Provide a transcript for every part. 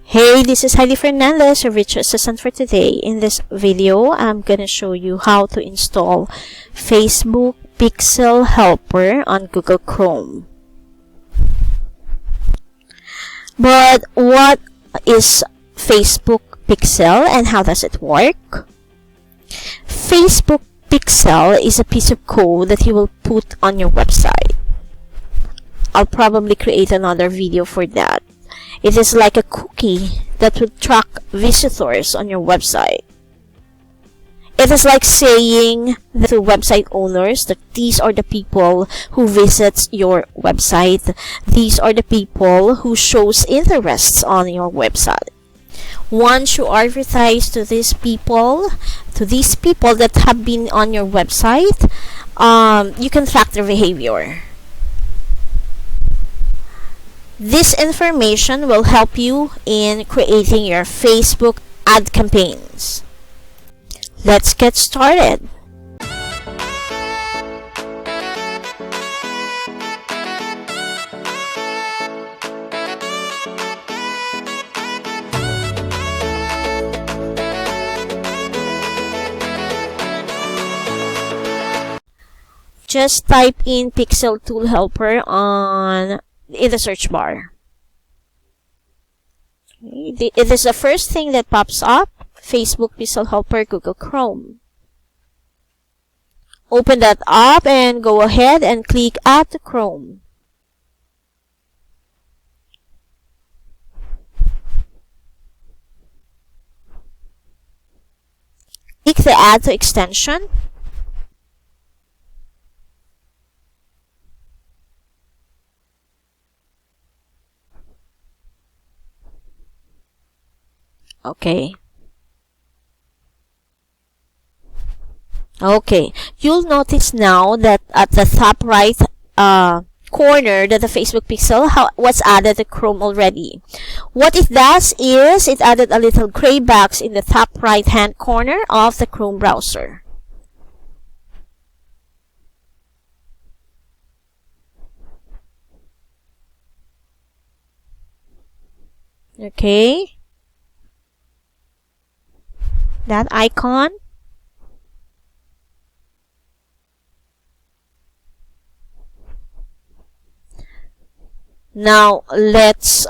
Hey, this is Heidie-Fernandez, your virtual assistant for today. In this video, I'm gonna show you how to install Facebook Pixel Helper on Google Chrome. But what is Facebook Pixel and how does it work? Facebook Pixel is a piece of code that you will put on your website. I'll probably create another video for that. It is like a cookie that will track visitors on your website. It is like saying to website owners that these are the people who visit your website. These are the people who shows interests on your website. Once you advertise to these people that have been on your website, you can track their behavior. This information will help you in creating your Facebook ad campaigns. Let's get started. Just type in Pixel Tool Helper in the search bar. It is the first thing that pops up. Facebook Pixel Helper, Google Chrome. Open that up and go ahead and click Add to Chrome. Click the Add to extension. Okay, you'll notice now that at the top right corner that the Facebook Pixel was added to Chrome already. What it does is it added a little gray box in the top right hand corner of the Chrome browser. Okay, that icon. Now let's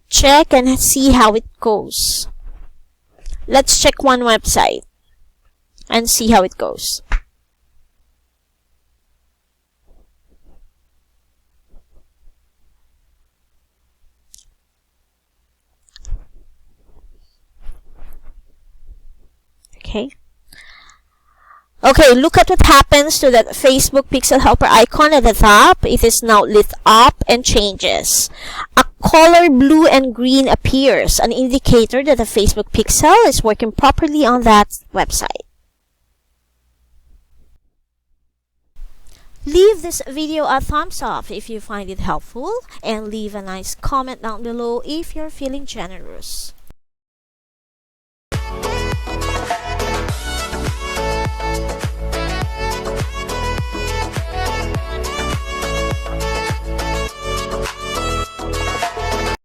check and see how it goes. Let's check one website and see how it goes. Okay, look at what happens to that Facebook Pixel Helper icon at the top. It is now lit up and changes. A color blue and green appears, an indicator that the Facebook Pixel is working properly on that website. Leave this video a thumbs up if you find it helpful, and leave a nice comment down below if you're feeling generous.